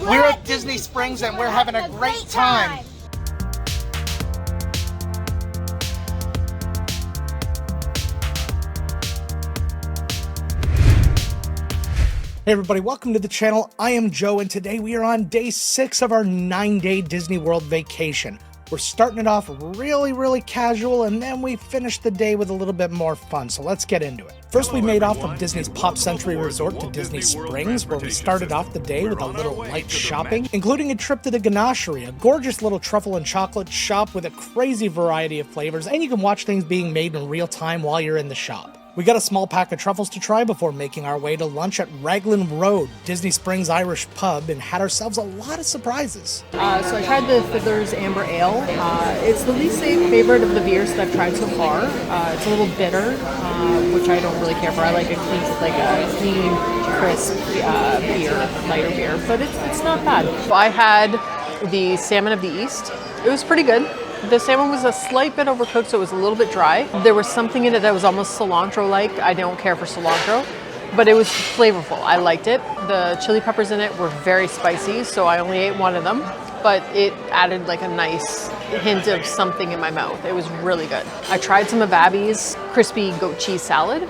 We're at Disney Springs and we're having a great time. Hey everybody, welcome to the channel. I am Joe and today we are on day 6 of our 9-day Disney World vacation. We're starting it off really casual and then we finish the day with a little bit more fun, so let's get into it. First we made off from Disney's Pop Century Resort to Disney Springs, where we started off the day with a little light shopping, including a trip to the Ganachery, a gorgeous little truffle and chocolate shop with a crazy variety of flavors, and you can watch things being made in real time while you're in the shop. We got a small pack of truffles to try before making our way to lunch at Raglan Road, Disney Springs Irish pub, and had ourselves a lot of surprises. So I tried the Fiddler's Amber Ale. It's the least favorite of the beers that I've tried so far. It's a little bitter, which I don't really care for. I like a clean, crisp beer, lighter beer, but it's not bad. I had the Salmon of the East. It was pretty good. The salmon was a slight bit overcooked, so it was a little bit dry. There was something in it that was almost cilantro-like. I don't care for cilantro, but it was flavorful. I liked it. The chili peppers in it were very spicy, so I only ate one of them, but it added like a nice hint of something in my mouth. It was really good. I tried some of Abby's crispy goat cheese salad,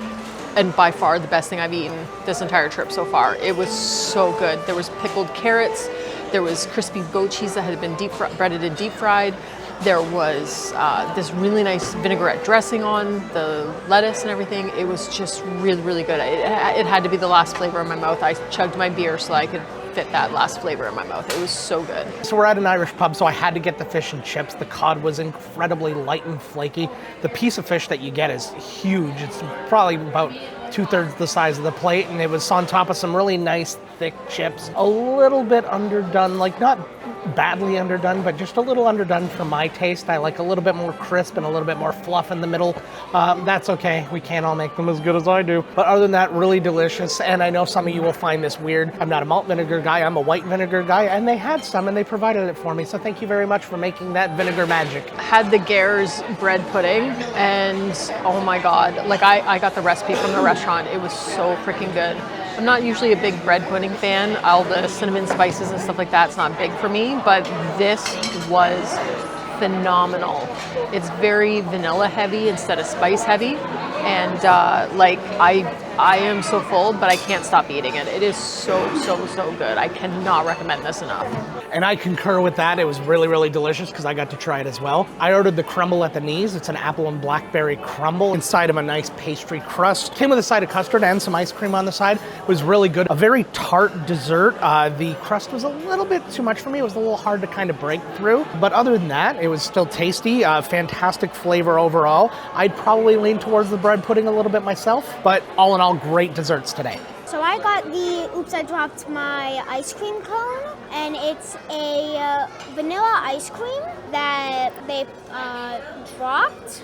and by far the best thing I've eaten this entire trip so far. It was so good. There was pickled carrots, there was crispy goat cheese that had been breaded and deep fried. There was this really nice vinaigrette dressing on the lettuce and everything. It was just really good. It had to be the last flavor in my mouth. I chugged my beer so I could fit that last flavor in my mouth. It was so good. So we're at an Irish pub, so I had to get the fish and chips. The cod was incredibly light and flaky. The piece of fish that you get is huge. It's probably about 2/3 the size of the plate, and it was on top of some really nice thick chips. A little bit underdone, like not badly underdone, but just a little underdone for my taste. I like a little bit more crisp and a little bit more fluff in the middle. That's okay. We can't all make them as good as I do. But other than that, really delicious. And I know some of you will find this weird. I'm not a malt vinegar guy. I'm a white vinegar guy. And they had some and they provided it for me. So thank you very much for making that vinegar magic. Had the Gare's bread pudding and oh my God, like I got the recipe from the restaurant. It was so freaking good. I'm not usually a big bread pudding fan. All the cinnamon spices and stuff like that's not big for me, but this was phenomenal. It's very vanilla heavy instead of spice heavy, and I am so full, but I can't stop eating it. It is so good. I cannot recommend this enough. And I concur with that. It was really delicious because I got to try it as well. I ordered the crumble at the knees. It's an apple and blackberry crumble inside of a nice pastry crust. Came with a side of custard and some ice cream on the side. It was really good. A very tart dessert. The crust was a little bit too much for me. It was a little hard to kind of break through. But other than that, it was still tasty. Fantastic flavor overall. I'd probably lean towards the bread pudding a little bit myself, but all in all, great desserts today. So I got the Oops, I Dropped My Ice Cream cone, and it's a vanilla ice cream that they dropped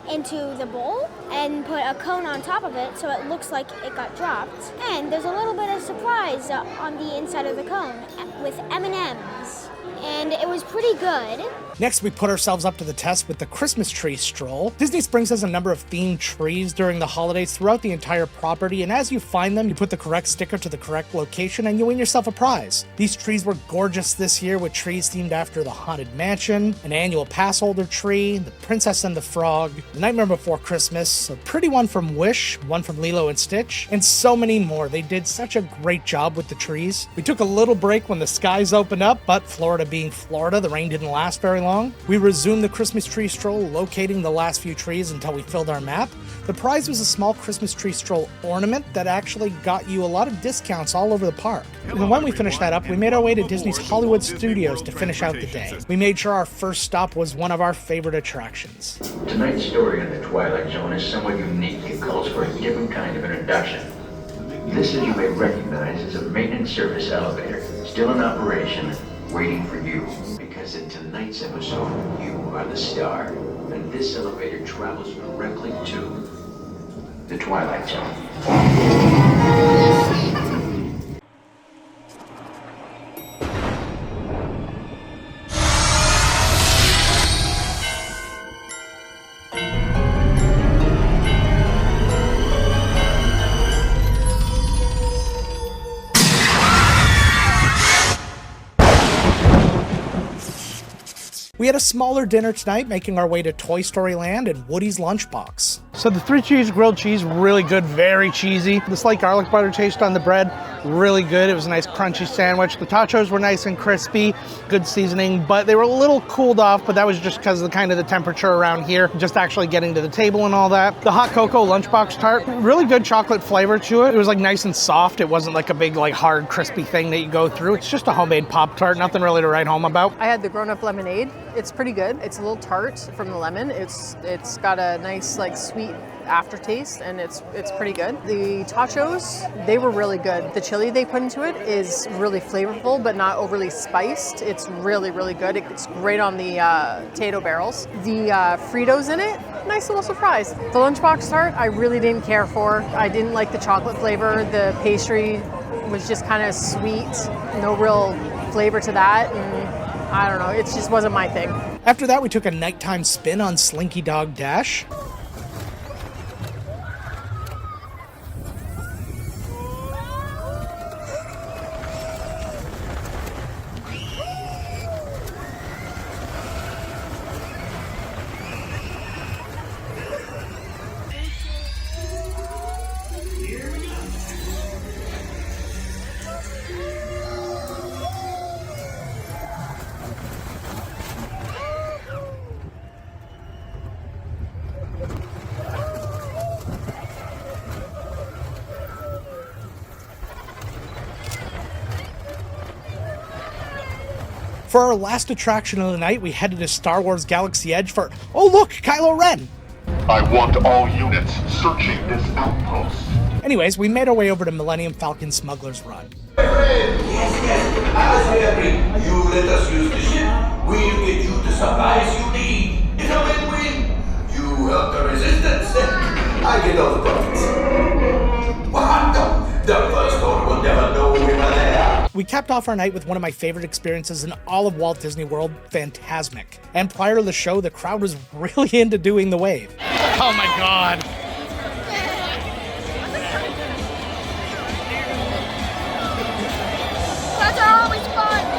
into the bowl and put a cone on top of it so it looks like it got dropped. And there's a little bit of surprise on the inside of the cone with M&Ms. And it was pretty good. Next, we put ourselves up to the test with the Christmas tree stroll. Disney Springs has a number of themed trees during the holidays throughout the entire property, and as you find them, you put the correct sticker to the correct location and you win yourself a prize. These trees were gorgeous this year with trees themed after the Haunted Mansion, an annual pass holder tree, the Princess and the Frog, the Nightmare Before Christmas, a pretty one from Wish, one from Lilo and Stitch, and so many more. They did such a great job with the trees. We took a little break when the skies opened up, but Florida being Florida, the rain didn't last very long. We resumed the Christmas tree stroll, locating the last few trees until we filled our map. The prize was a small Christmas tree stroll ornament that actually got you a lot of discounts all over the park. And when we finished that up, we made our way to Disney's Hollywood Studios to finish out the day. We made sure our first stop was one of our favorite attractions. Tonight's story in the Twilight Zone is somewhat unique. It calls for a different kind of introduction. This, as you may recognize, is a maintenance service elevator, still in operation, waiting for you. Because in tonight's episode, you are the star, and this elevator travels directly to the Twilight Zone. We had a smaller dinner tonight, making our way to Toy Story Land and Woody's Lunchbox. So the 3 cheese grilled cheese, really good, very cheesy. The slight garlic butter taste on the bread, really good. It was a nice crunchy sandwich. The tacos were nice and crispy, good seasoning, but they were a little cooled off, but that was just because of the temperature around here, just actually getting to the table and all that. The hot cocoa lunchbox tart, really good chocolate flavor to it. It was like nice and soft. It wasn't like a big like hard crispy thing that you go through. It's just a homemade Pop-Tart, nothing really to write home about. I had the grown-up lemonade. It's pretty good. It's a little tart from the lemon. It's got a nice like sweet aftertaste, and it's pretty good. The tacos, they were really good. The chili they put into it is really flavorful, but not overly spiced. It's really, really good. It's great on the potato barrels. The Fritos in it, nice little surprise. The lunchbox tart, I really didn't care for. I didn't like the chocolate flavor. The pastry was just kind of sweet. No real flavor to that, and I don't know, it just wasn't my thing. After that, we took a nighttime spin on Slinky Dog Dash. For our last attraction of the night, we headed to Star Wars Galaxy Edge for, oh look, Kylo Ren! I want all units searching this outpost. Anyways, we made our way over to Millennium Falcon Smugglers Run. Yes. As we agreed, you let us use the ship. We'll get you the supplies you need. It's a win-win. You help the resistance, I get all the profits. What? The first order will never know we were there. We capped off our night with one of my favorite experiences in all of Walt Disney World, Fantasmic. And prior to the show, the crowd was really into doing the wave. Oh my God. Those are always fun.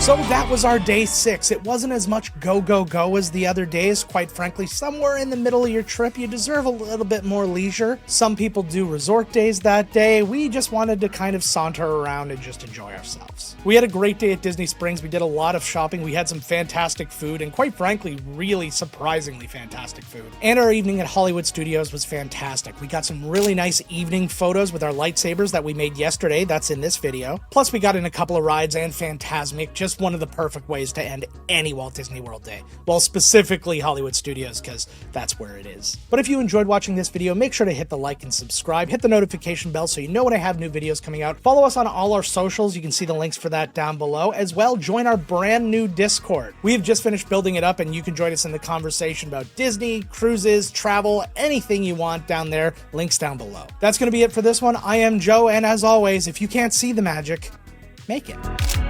So that was our day 6. It wasn't as much go, go, go as the other days. Quite frankly, somewhere in the middle of your trip, you deserve a little bit more leisure. Some people do resort days that day. We just wanted to kind of saunter around and just enjoy ourselves. We had a great day at Disney Springs. We did a lot of shopping. We had some fantastic food and quite frankly, really surprisingly fantastic food. And our evening at Hollywood Studios was fantastic. We got some really nice evening photos with our lightsabers that we made yesterday. That's in this video. Plus we got in a couple of rides and Fantasmic, just one of the perfect ways to end any Walt Disney World day. Well, specifically Hollywood Studios, because that's where it is. But if you enjoyed watching this video, make sure to hit the like and subscribe, hit the notification bell so you know when I have new videos coming out. Follow us on all our socials. You can see the links for that down below. As well, join our brand new Discord. We have just finished building it up and you can join us in the conversation about Disney, cruises, travel, anything you want down there. Links down below. That's going to be it for this one. I am Joe, and as always, if you can't see the magic, make it.